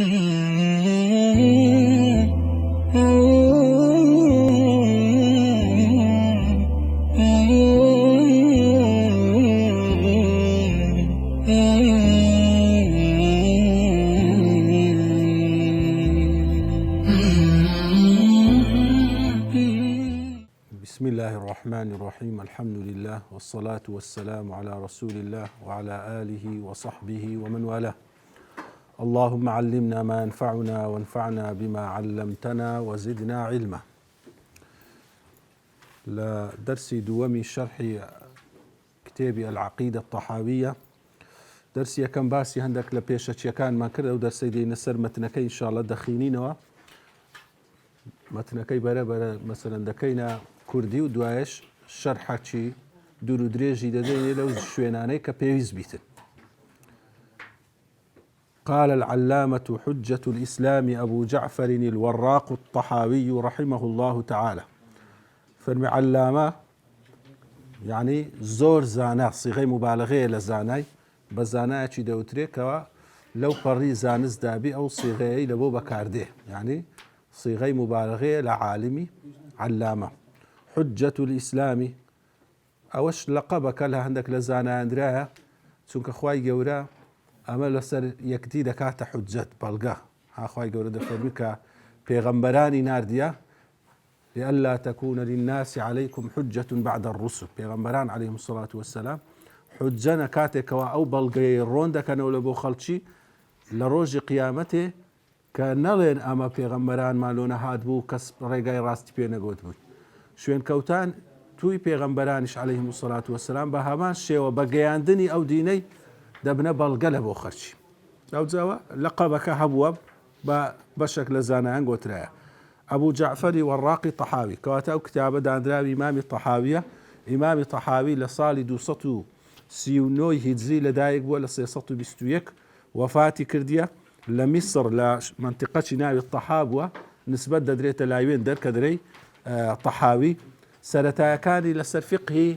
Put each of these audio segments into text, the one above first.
بسم الله الرحمن الرحيم. الحمد لله والصلاة والسلام على رسول الله وعلى آله وصحبه ومن والاه. اللهم علمنا ما ينفعنا وانفعنا بما علمتنا وزدنا علما. لدرس دومي شرح كتاب العقيدة الطحاوية. درسي كم باسي هندك لبيشة كان ما كرد ودرسي دي نسر متنكي إن شاء الله دخينين متنكي برا مثلا دكينا كردي ودوايش شرحتي دور دريجي ددين لو شويناني كبيويز بيتن. قال العلامة حجة الإسلام أبو جعفر الوراق الطحاوي رحمه الله تعالى. فرمي علامة يعني زور زانا صيغة مبالغة لزاناي بزانا چي دوتري كوا لو قري زانز دابي أو صيغة لبو بكارده يعني صيغة مبالغة لعالمي علامة. حجة الإسلام أوش لقبك لها عندك لزانا أندراها چونك خواي جورا أما لسر يكتي دكات حجة بلغة ها خواي جورا دفرمك پیغمبراني نارديا لئلا تكون للناس عليكم حجة بعد الرسل. پیغمبران عليهم الصلاة والسلام حجة نكاتك أو بلغي روندا كانوا لبو خلشي لروج قيامته كنلين أما پیغمبران مالونا هاد بو كس ريقاي راستي بينا قوت بو شوين كوتان توي پیغمبرانش عليهم الصلاة والسلام بهامان شيوة بقياندني أو ديني دبنا بلغلب وخرشي أو زاوة لقبك هبوب بشكل زانان قوترايا. أبو جعفر وراقي طحاوي كواتاو كتابة داندراوي إمامي طحاوية إمامي طحاوي لصالي دو سطو سيونوي هجري لدايق ولا سيسطو بستويك وفاتي كردية لمصر لمنطقة ناوي الطحابوة نسبة دريت لايوين در كدري طحاوي سرتا كان لسر فقهي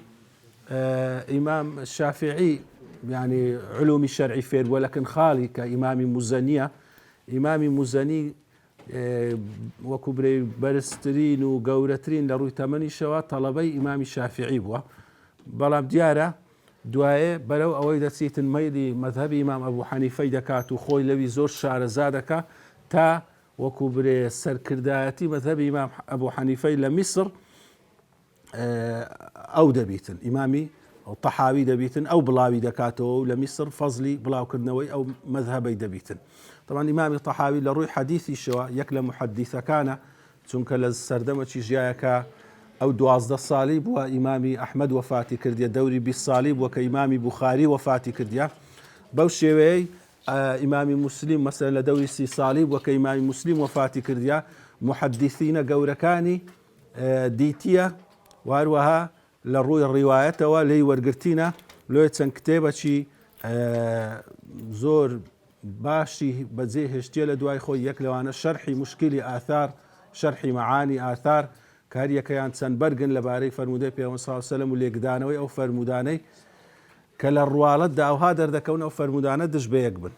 إمام الشافعي يعني علوم الشرع فير ولكن خالي كإمام مزنية إمام مزني وكبري برسترين وقورترين لروي تمني شوا طلبي إمام الشافعي بوا بلام ديارة دواية بلو أويدا سيتن ميلي مذهب إمام أبو حنيفة دكات وخوي لوي زور شعر زادك تا وكبري سركرداتي مذهب إمام أبو حنيفة لمصر أو دبيتن إمامي أو طحاوي دبيتن أو بلاوي دكاتو لمصر فضلي بلاو كرنوي أو مذهبي دبيتن. طبعا إمامي طحاوي لروي حديثي شوا يكلا محدثة كان چونك للسردمة جياكا أو دوازده الصاليب وإمامي أحمد وفاتي كرديا دوري بالصاليب وكإمامي بخاري وفاتي كرديا بوشيوي إمامي مسلم مثلا لدوري سي صاليب وكإمامي مسلم وفاتي كرديا محدثين قوركاني ديتيا واروها لروي الرواية ولي ورقرتينا لو يتسن كتابة شي زور باشي بزيه اشتيل دواي خوي يكلوانا شرحي مشكلي آثار شرحي معاني آثار كاريا كيان سنبرقن لباري فرمودي بيوم صلى الله عليه وسلم واللي قدانوي أو فرموداني كلا الروالد أو هادر دا كون أو فرمودانا دش بيقبن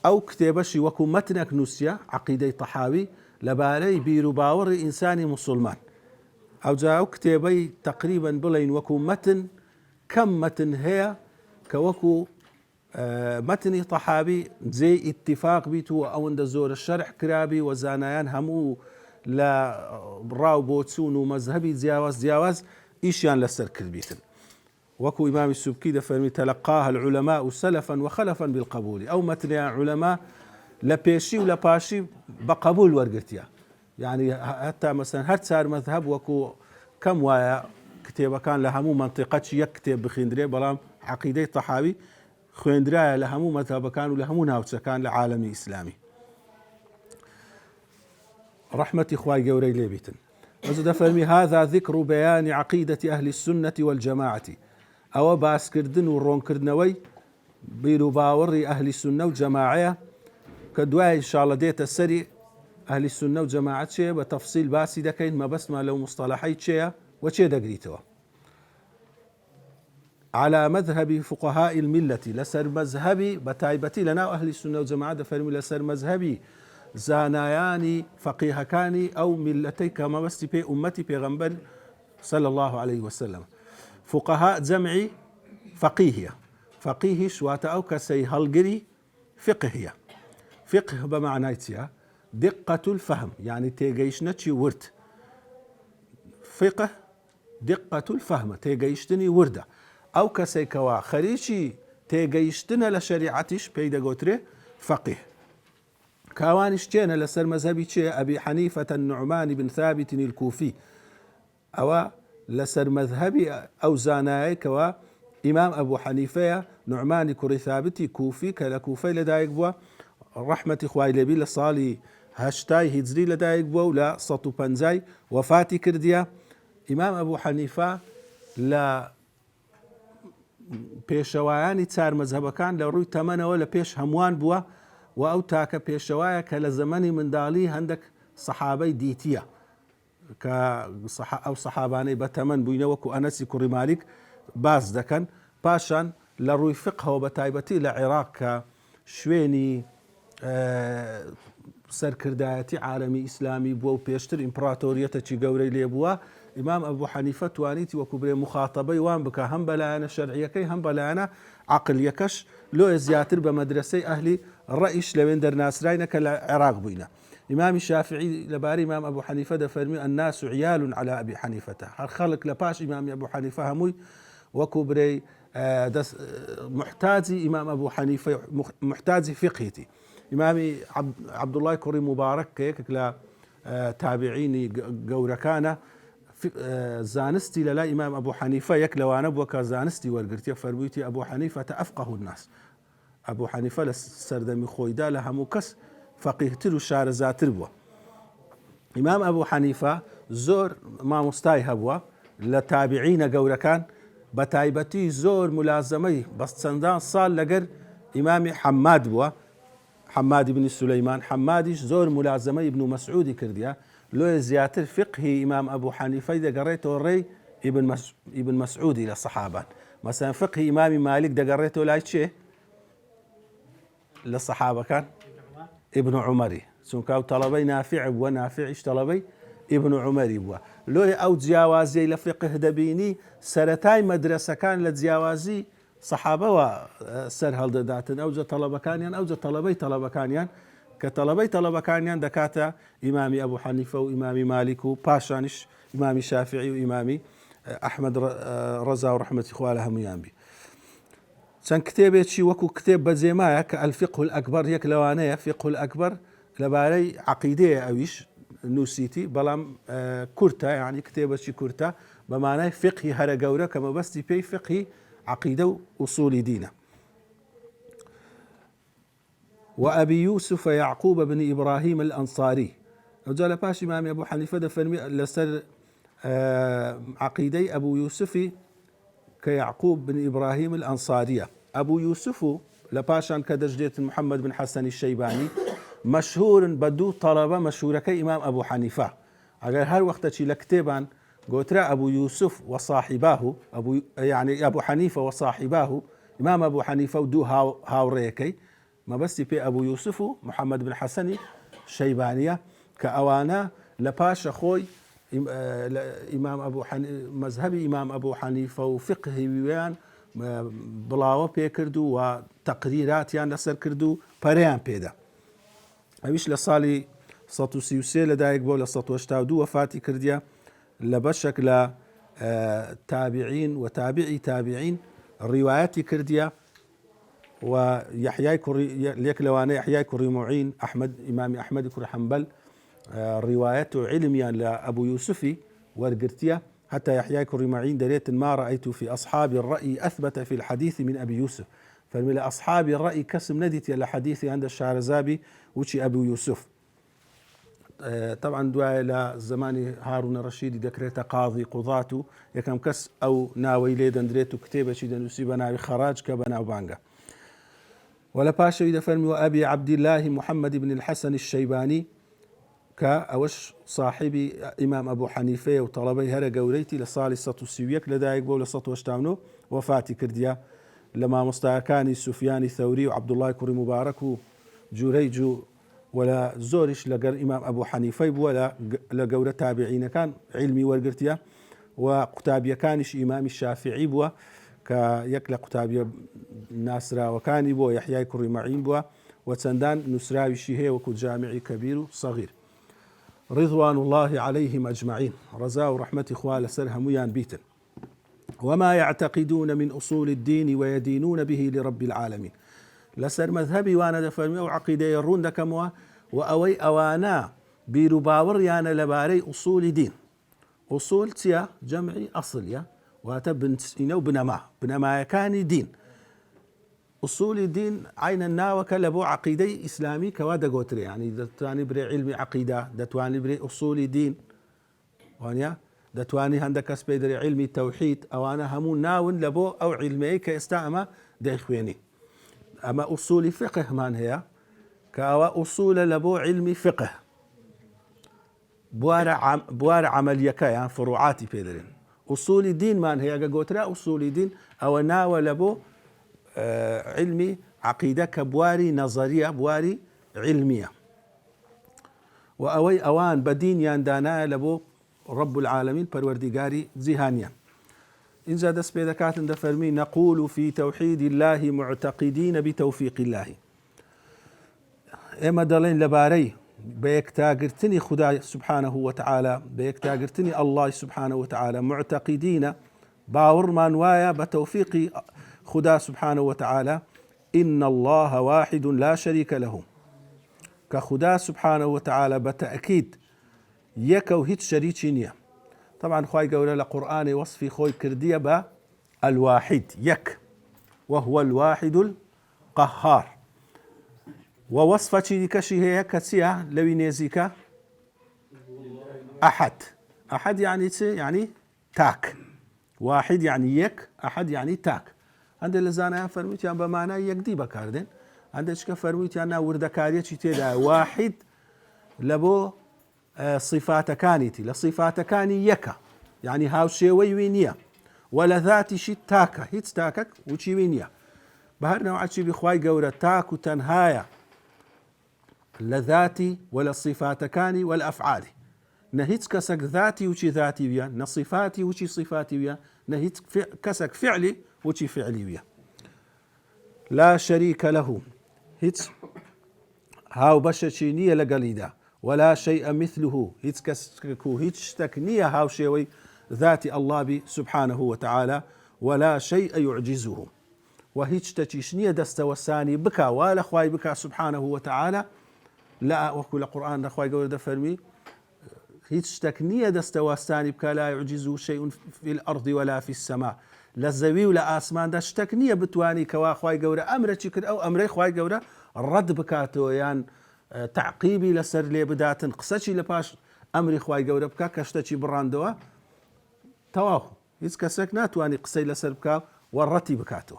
أو كتابشي وكو متنك نسيا عقيدة طحاوي لباري بيرو باور إنساني مسلمان أو جاء كتابي تقريبا بلين وكو متن كم متن هي كوكو متني طحاوي زي اتفاق بيتو أو عند زور الشرح كرابي وزانيان همو لا راو بوتسون ومذهبي زياواز إيشيان لسر كربيتن وكو إمام السبكي دفرمي تلقاها العلماء سلفا وخلفا بالقبول أو متني علماء لبيشي ولا باشي بقبول ورقرتيا يعني حتى مثلا هر صار مذهب وكو كم وايا كتابة كان لهمو منطقة يكتب بخندري بلام عقيدة طحاوي خويندرايا لهمو مذهب كان ولهمو ناوتسا كان لعالمي إسلامي رحمة إخوائي جوري ليبيتن وزد فرمي هذا ذكر بيان عقيدة أهل السنة والجماعة أو باسكردن ورون كردنوي بيرو باوري أهل السنة والجماعة كدواي إن شاء الله ديت السري أهل السنة والجماعة شيء بتفصيل باسي دكين ما بس ما لو مصطلحي شيء وشيء دقريتوا على مذهب فقهاء الملة لسر مذهبي بتايبتي لنا أهل السنة والجماعة فرمي لسر مذهبي زانایانی فقیهەکانی ئەو میلەتەی کە مەبەستی پێی ئومەتی پێغەمبەر صلى الله عليه وسلم. فقهاء جمعی فقیهە، فقیهیش واتە ئەو کەسەی هەڵگری فقهە. فقه بەمعنای چییە؟ دقة الفهم، يعني تێگەیشتنە چی ورد. فقه دقة الفهم، تێگەیشتنی وردە. ئەو کەسەی کەوا خەریکی تێگەیشتنە لە شریعەتیش پێی دەگوترێ فقيه. كاوانش تينا لسر مذهبي تشي أبي حنيفة النعمان بن ثابت الكوفي أو لسر مذهبي أو زاناي كوا إمام أبو حنيفة نعمان كري ثابتي كوفي كلا كوفي لدايق بوا رحمة إخوائي لبي لصالي هشتاي هجري لدايق بوا ولا سطو بنزاي وفاتي كرديا. إمام أبو حنيفة لا پێشەوایانی چار مەذهبەکان لە ڕووی تەمەنەوە لە پێش هەمووان بووە و ئەو تاکە پێشەوایە کە لە زەمەنی منداڵی هەندێک سەحابەی دیتیە کە ئەو سەحابانەی بە تەمەن بووینە وەکو ئەنەسی کوڕی مالیک باس دەکەن. پاشان لە ڕووی فقهەوە بە تایبەتی لە عێراق کە شوێنی سەرکردایەتی عالەمی ئیسلامی بووە و پێشتر ئیمپراتۆریەتێکی گەورەی لێ بووە، ئیمام ئەبوو حەنیفە توانیتی وەکو بێ مخاتەبەی وان بکە هەم بەلایەنە شەرعیەکەی هەم بەلایەنە عەقلیەکەش لۆ زیاتر بە مەدرسەی ئەهلی ڕەئیش لەوێن دەرناسراینە کە لە عێراق بووینە. ئیمامی شافعی لەبارەی ئیمام ئەبوو حەنیفە دەفەرمی الناس عیال على ئەبی حەنیفەتە، هەر خەڵک لە پاش ئیمامی ئەبوو حەنیفە هەمووی وەکو برەی محتاجی ئیمام ئەبوو حەنیفە محتاجی فقهیتی. ئیمامی عەبدوڵای کوڕی مبارەک کە یەکێک لە تابعینی گەورەکانە زانستی لەلای ئیمام ئەبوو حەنیفە یەک لەوانە بووە کە زانستی وەرگرتیە، فەرموویەتی ئەبوو حەنیفەتە ئەفقەه الناس. ئەبوو حەنیفە لە سەردەمی خۆیدا لە هەموو کەس فەقیهتر و شارەزاتر بووە. ئیمام ئەبوو حەنیفە زۆر مامۆستای هەبووە لە تابعینە گەورەکان، بە تایبەتی زۆر ملازمەی بە چەندان ساڵ لەگەر ئیمامی حەماد بووە، حەمادی بنی سولەیمان. حەمادیش زۆر ملازمەی ابن مەسعودی کردیە، لۆ زیاتر فقهی ئیمام ئەبوو حەنیفەی دەگەڕێتەوە ڕێی ئیبن مەسعودی لە سەحابان. مەسەلەن فقهی ئیمامی مالیک دەگەڕێتەوە لای چێ لە سەحابەکان؟ ئیبن عومەری، چونکە ئەو تەڵەبەی نافع بووە، نافعیش تەڵەبەی ئیبن عومەری بووە. لۆی ئەو جیاوازیەی لە فقه دەبینی سەرەتای مەدرسەکان لە جیاوازی سەحابەوە سەر هەڵدەداتن، ئەوجە تەڵەبەکانیان ئەوجە تەڵەبەی تەڵەبەکانیان کە تەڵەبەی تەڵەبەکانیان دەکاتە ئیمامی ئەبوو حەنیفە و ئیمامی مالیک و پاشانیش ئیمامی شافعی و ئیمامی ئەحمەد ڕەزا و ڕەحمەتی خوا لە هەموویان بی. چەند کتێبێکی وەکو کتێب بەجێمایە کە الفقه الأكبر یەک لەوانەیە. فقه الأكبر لەبارەی عەقیدەیە ئەویش نووسیتی، بەڵام کورتە، یعنی کتێبەکی کورتە بە مانای فقهی هەرە گەورە کە مەبەستی پێی فقهی عقيدة وأصول دينه. وأبي يوسف يعقوب بن إبراهيم الأنصاري، وجال باش إمام أبو حنيفة دفرمي لسر عقيدي أبو يوسف كيعقوب بن إبراهيم الأنصارية. أبو يوسف لباشان كدجدية محمد بن حسن الشيباني مشهور بدو طلبة مشهورة كإمام أبو حنيفة. أجل هر وقت شي لكتبان قوترا أبو يوسف وصاحباه، يعني أبو حنيفة وصاحباه، إمام أبو حنيفة ودو هاوريكي ما بس في أبو يوسف محمد بن حسن الشيبانية كأوانا لباش أخوي إمام أبو مذهبي إمام أبو حنيفة وفقهي ويان بلاوة بيكردو وتقريرات يعني لسر كردو بريان بيدا. أبيش لصالي 133 لدايق بولا 182 وفاتي كرديا لبشك لا تابعين وتابعي تابعين رواياتي كرديا. ويحيى كوري ليك لوانا يحيى كوري معين أحمد إمام أحمد كوري حنبل روايته علميا لأبو يوسفي ورقرتيا، حتى يحيى كوري معين دريت ما رأيت في أصحاب الرأي أثبت في الحديث من أبي يوسف. فمن أصحاب الرأي كسم نديت إلى حديثي عند الشارزابي وشي أبو يوسف. طبعا دعاء إلى زمان هارون الرشيد دكريت قاضي قضاته يكم كس أو ناوي ليدن دريتو كتابة شيدا نسيبنا بخراج كبنا وبانجا. ولا باشا إذا فرمي وأبي عبد الله محمد بن الحسن الشيباني كأوش صاحبي إمام أبو حنيفة وطلبي هرى قوريتي لصالي سطو السويك لدايق بول سطو وشتامنو وفاتي كرديا لما مستعكاني سفياني ثوري وعبد الله كوري مبارك جوريجو ولا زورش لقر إمام أبو حنيفة ولا لقورة تابعين كان علمي ورقرتيا وقتابيا كانش إمام الشافعي بوا كيكلا قتابيا ناسرا وكان بوا يحيى كوري معين بوا وتسندان نسراوي شيهي وكو جامعي كبير صغير رضوان الله عليهم أجمعين رزاء ورحمة إخوة لسرها ميان بيتن وما يعتقدون من أصول الدين ويدينون به لرب العالمين لسر مذهبي وانا دفرمي وعقيدة يرون دكموا وأوي أوانا بيرو باور يانا لباري أصول دين أصول تيا جمعي أصل يا واتبنتينو بنما كان دين أصول الدين عين الناوك لبو عقيدة إسلامي كوادا قوتري يعني دتواني بري علمي عقيدة دتواني بري أصول الدين وانيا دتواني هندك سبيدري علمي توحيد أو أنا همون ناون لبو أو علمي كاستعمى دا إخواني أما أصول فقه من هي كأوا أصول لبو علمي فقه بوار عملية يعني فروعاتي بيدرين أصول الدين من هي قوتري أصول الدين أو ناو لبو علمي عقيدة كبواري نظرية بواري علمية وأوي أوان بدين ياندانا لبو رب العالمين پروردگاري زهانيا إن زاد سبيدكات دفرمي نقول في توحيد الله معتقدين بتوفيق الله إما دلين لباري بيك تاقرتني خدا سبحانه وتعالى بيك تاقرتني الله سبحانه وتعالى معتقدين باور مانوايا بتوفيق خدا سبحانه وتعالى إن الله واحد لا شريك له كخدا سبحانه وتعالى بتأكيد يكو هيت شريكينيا طبعا خواي قوله لقرآن وصفي خوي كردية با الواحد يك وهو الواحد القهار ووصفة كشي هي كسيا لوي نيزيكا أحد يعني تاك واحد يعني يك أحد يعني تاك عند اللزانة فرميت يعني بمعنى يكدي بكاردين عند اشكا فرميت يعني وردكارية تيدا واحد لبو صفات كانتي لصفات كاني يكا يعني هاو شيوي وينيا ولا ذاتي شي تاكا هيت تاكك وشي وينيا بهرنا وعدشي بخواي قورة تاكو تنهايا لذاتي ولا صفات كاني ولا أفعالي نهيت كسك ذاتي وشي ذاتي ويا نصفاتي وشي صفاتي ويا نهيت كسك فعلي وشي فعلي ويا لا شريك له هيت هاو بشتشينية لقليدا ولا شيء مثله هيت كسكو هيت تكنية هاو شيوي ذاتي الله بي سبحانه وتعالى ولا شيء يعجزه وهيت تشيشنية دست وساني بكا ولا خواي بكا سبحانه وتعالى لا وكل قرآن أخوي قول دفرمي هيت تكنية دست وساني بكا لا يعجزه شيء في الأرض ولا في السماء للزوي ولا آسمان داش تكنية بتواني كوا خواي قول أمر تشكر أو أمري خواي قول الرد بكاتو يعني تعقيبي لسر لي بدات قسشي لباش أمري خواي قول بكا كشتشي براندوا تواه هيت كسكنات واني قسي لسر بكا ورتي بكاتو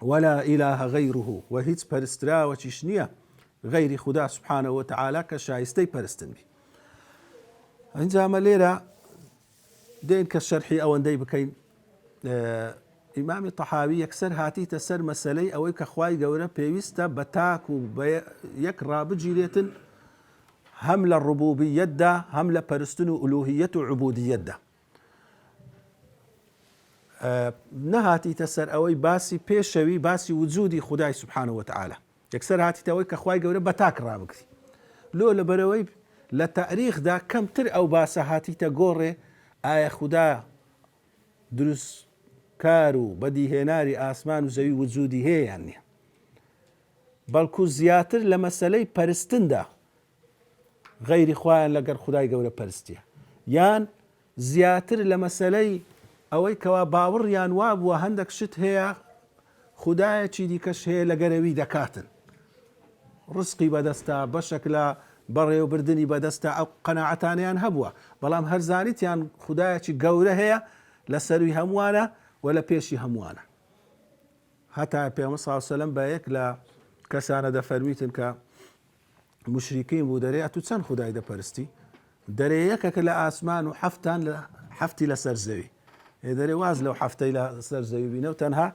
ولا إله غيره وهيت برسترا وتشنية غير خدا سبحانه وتعالى كشايستي برستن بي انجا مليرا دين كالشرحي او اندي بكين امام الطحاوي يكسر هاتي تسر مسلي او كخواي قوره بيويستا بتاكو يك رابجيليت هم للربوبية دا هم لبرستنو ألوهية عبودية دا نهاتي تسر اوي باسي بيشوي باسي وجودي خداي سبحانه وتعالى يكسر هاتي تاوي كخواي قوله بتاك رابكتي لو لبروي لتاريخ دا كم تر او باسا هاتي تقوري آية خدا دروس كارو بدي هناري آسمان وزوي وجودي هي يعني بلكو زياتر لمسالي پرستن دا غير خوايان لقر خداي قوله پرستيا يان زياتر لمسالي اوي كوا باور يان واب وهندك شت هي خداي چيدي كش هي لقروي دكاتن رزقي بدستا بشكل بري وبردني بدستا او قناعتانيان هبوا بلام هرزانيتيان خداي چي قوله هي لسروي هموانا ولا بيشي هموانا حتى بيغمبر صلى الله عليه وسلم بايك لا كسانا دا فرميتن كا مشركين بو دري أتو تسان خداي دا پرستی دري يكك لآسمان و حفتي لسر زوي دري واز لو حفتي لسر زوي بينو تنها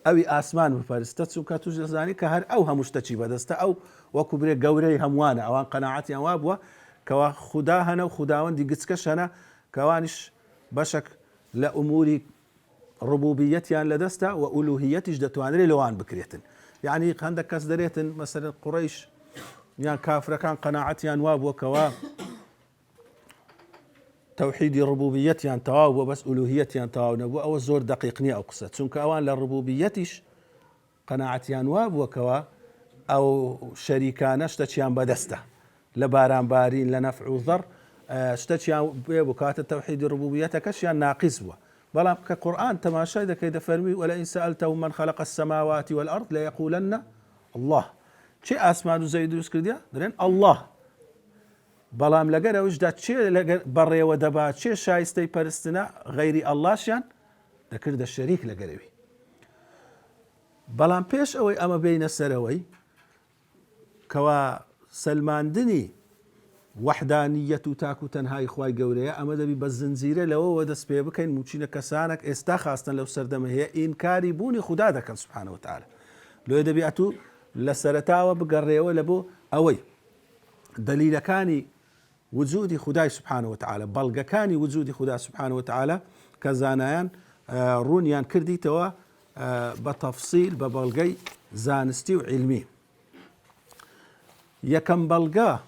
اوي آسمان بپرستت سو كاتو جزاني كهر او همشتچي بدستا او وكبري قوري هموانا اوان قناعتي وابوا كوا خدا هنا وخداوان دي قسكش هنا كوانش بشك لأموري ربوبيتيان لدستا وألوهيتي جدتوان لوان بكريتن يعني عندك كاس دريتن مثلا قريش يعني كافر كان قناعتيان واب وكوا توحيد ربوبيتيان تواو وبس ألوهيتيان تواو نبو أو الزور دقيقني أو قصة سنك أوان للربوبيتيش قناعتيان واب وكوا أو شريكان اشتشيان بدسته لباران بارين لنفع وضر اشتشيان بكات التوحيد الربوبية كشيان ناقص بوا بلا كقرآن تماشى إذا كيد فرمي ولئن سألتهم من خلق السماوات والأرض ليقولن الله شيء أسمان زيد يسكرديا درين الله بلام لقرا وجدت شيء بري ودبات شيء شايستي برستنا غير الله شان ذكر ده الشريك لقروي بلام بيش أوي أما بين السروي كوا سلمان دني وحدانية تاكو تنهاي خواي قوريا أما دبي بالزنزيرة لو ودس بيبكين موچينة كسانك استخاصتا لو سردم هي إنكاري بوني خدا دكن سبحانه وتعالى لو دبي أتو لسرتاوة بقرية ولبو أوي دليل كاني وجودي خداي سبحانه وتعالى بلغ كاني وجودي خداي سبحانه وتعالى كزانيان رونيان كردي توا بتفصيل ببلغي زانستي وعلمي يكم بلغا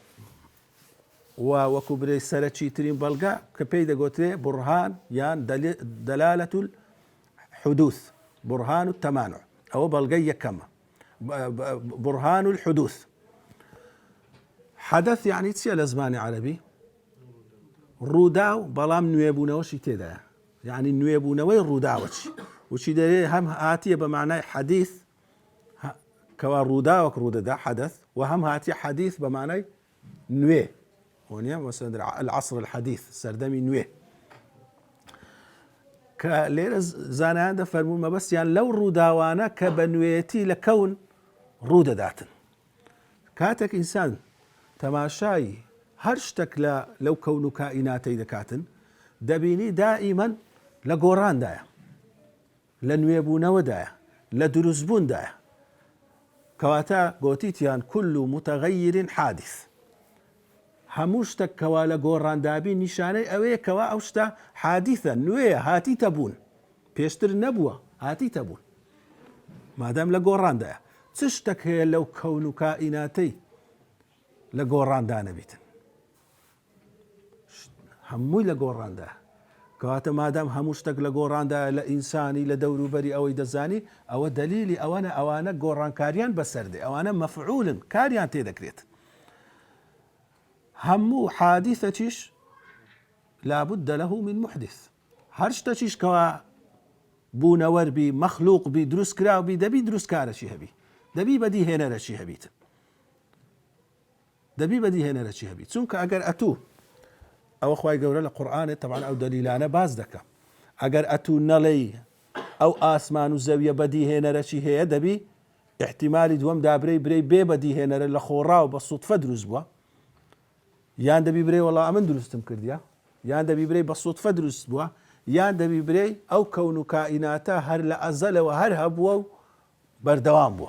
وكبري سرتشي ترين بلغا كبيدا قوتري برهان يان دلالة الحدوث برهان التمانع أو بلغي يكم برهان الحدوث حدث يعني تسيا لزماني عربي روداو بلام نويبونوشي تدا يعني نويبونوي روداوشي وشي دليل هم هاتيه بمعنى حديث كوا روداوك رودا دا حدث وهم هاتي حديث بمعنى نوي ونيا مثلا العصر الحديث سردمي نوي كليل زانان دا فرمون ما بس يعني لو روداوانا كبنويتي لكون رودا داتن كاتك إنسان تماشاي هرشتك لو كون كائناتي دكاتن دبيني دائما لقوران دايا لنويبون ودايا لدرزبون دايا كواتا قوتيتيان كل متغير حادث هموشتك كوا لقوران دابين نشاني اوي كوا اوشتا حادثا نوية هاتي تبون بيشتر نبوة هاتي تبون ما دام لقوران دايا تشتك هي لو كون كائناتي لقوران دا نبيتن هموي لقوران دا كواتا ما دام هموشتك لقوران دا لإنساني لدورو بري أو يدزاني أو دليلي أوانا قوران كاريان بسردي أوانا مفعول كاريان تيدكريت همو حادثتش لابد له من محدث هرشتشش كوا بونور بي مخلوق بي دروس كراو بي دبي دروس كارشي هبي دبي بدي هنا رشي هبيت دبي بدي هنا رشي هبيت سونك أجر أتو أو أخوي قول القرآن طبعا أو دليلانا باز دكا أجر أتو نلي أو آسمان الزاوية بدي هنا رشي هي دبي احتمال دوام دابري بري بي بدي هنا لخوراو بالصدفة دروس بوا يان دبي بري والله أمن دروس تمكرديا يان دبي بري بالصدفة دروس بوا يان دبي بري أو كون كائناتا هر لأزل وهر هبوا بردوام بوا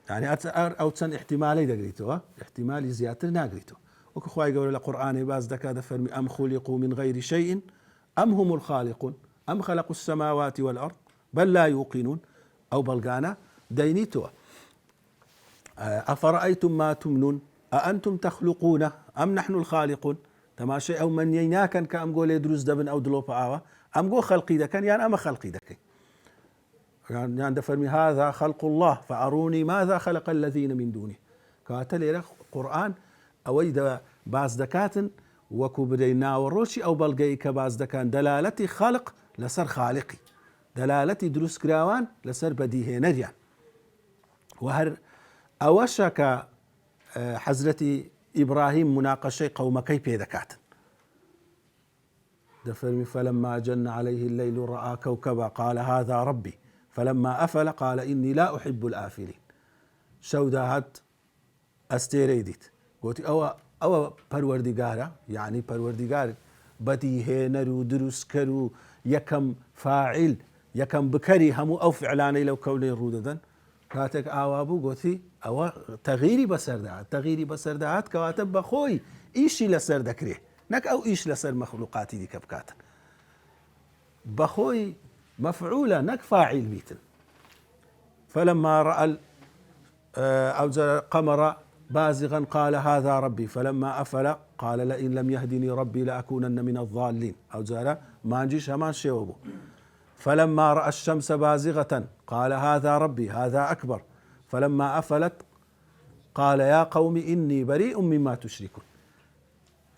يعني أو تسن احتمالي دقريتو احتمالي زيادة ناقريتو وكخواي قول القرآن باز دكا دفرمي أم خلقوا من غير شيء أم هم الخالقون أم خلقوا السماوات والأرض بل لا يوقنون أو بلغانا دينيتو أفرأيتم ما تمنون أأنتم تخلقونه أم نحن الخالقون تماشي أو من يناكن كأم قول يدرس دبن أو دلوب آوة أم قول خلقي دكن يعني أما خلقي دكي يعني دفرمي هذا خلق الله فأروني ماذا خلق الذين من دونه كاتل لك قرآن أويد باز دكاتن وكبرينا وروشي أو بلغي كباز دكان دلالتي خلق لسر خالقي دلالتي دروس كراوان لسر بديهي نريان وهر أوشك حزرتي إبراهيم مناقشة قومكي بيدكاتن دفرمي فلما جن عليه الليل رأى كوكبا قال هذا ربي فلما أفل قال إني لا أحب الآفلين شودهات أستيريديت قوتي أو پروردگارا يعني پروردگار بدي هنرو دروس كرو يكم فاعل يكم بكري همو أو فعلاني لو كولي روددن كاتك آوابو قوتي أو تغييري بسردات كواتب بخوي إيشي لسر دكريه نك أو إيش لسر مخلوقاتي دي كبكاتن بخوي مفعولة نك فاعل بيتن فلما رأى القمر بازغا قال هذا ربي فلما أفل قال لئن لم يهدني ربي لأكونن من الضالين أو زارا ما نجيش همان شيوبو فلما رأى الشمس بازغة قال هذا ربي هذا أكبر فلما أفلت قال يا قوم إني بريء مما تشركون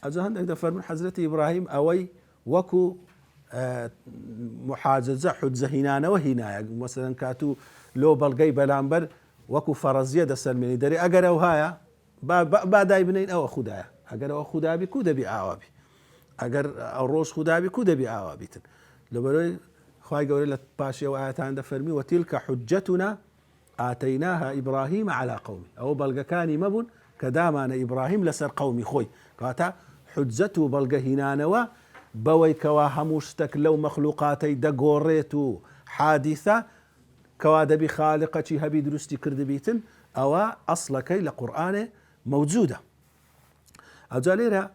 أجهن إذا فرمون حضرة إبراهيم أوي وكو محاجزة حجزة هنانا وهنايا مثلا كاتو لو بلغي بلانبر وكو فرزية دا سلميني داري أقر أو هايا بعد ابنين أو خدايا أقر أو خدابي كودا بي آوابي أقر أو روش خدابي كودا بي آوابي لو بروي خواهي قولي لتباشي وآياتان دا فرمي وتلك حجتنا آتيناها إبراهيم على قومي أو بلغ كاني مبن كدامان إبراهيم لسر قومي خوي كاتا حجته بلغ هنانوا بوي كوا هموشتك لو مخلوقاتي دقوريتو حادثة كوا دبي خالقة هبي درستي كرد بيتن أو أصلكي لقرآن موجودة أجاليرا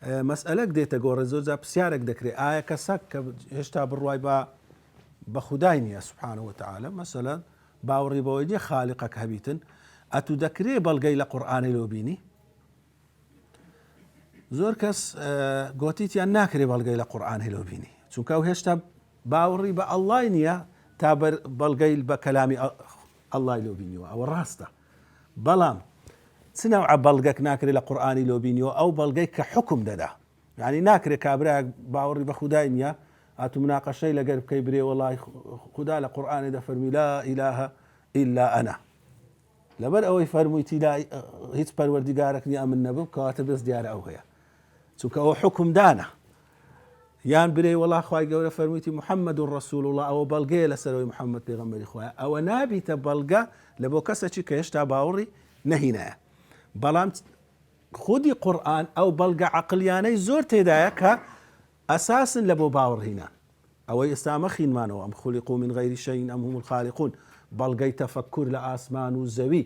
مسألة ديتا قور زوجة بسيارك دكري آية كسك هشتا بالرواي بخدايني سبحانه وتعالى مثلا باوري بويجي خالقك هبيتن أتو دكري بلغي لقرآن لوبيني زۆر کەس گۆتیتیان ناکرێ بەڵگەی لە قورئان هێلۆبینی چونکە ئەو هێشتا باوەڕی بە ئەڵڵای نییە تا بەڵگەی بە کەلامی ئەڵڵای لۆبینیەوە ئەوە ڕاستە بەڵام چ نەوعە بەڵگەک ناکرێت لە قورئانی لۆبینیەوە ئەو بەڵگەی کە حکم دەدا یعنی ناکرێت کابرایەک باوەڕی بە خودای نییە ئاتو مناقەشەی لەگەر بکەی برێ وەڵای خوددا لە قورئانی دەفەرمی لا ئیلاهە ئیلا ئەنا لەبەر ئەوەی فەرموویتی هیچ پەروەردیگارێک نییە من نەبوو کەواتە بێز دیارە ئەو هەیە چونکە ئەوە حکم دانە یان برێ وەڵا خوای گەورە فەرموویتی محەممەد ڕەسوول الله ئەوە بەڵگەیە لەسەرەوەی محەممەد پێغەمبەری خۆیە ئەوە نابیتە بەڵگە لە بۆ کەسێکی کە هێشتا باوەڕی نەهینایە بەڵام خودی قورئان ئەو بەڵگە عەقلیانەی زۆر تێدایە کە ئەساسن لە بۆ باوەڕهینان ئەوەی ئێستا مەخینمانەوە ئەم خولیقوا من غەیری شەیئین ئەم هوم الخالیقون بەڵگەی تەفەککور لە ئاسمان و زەوی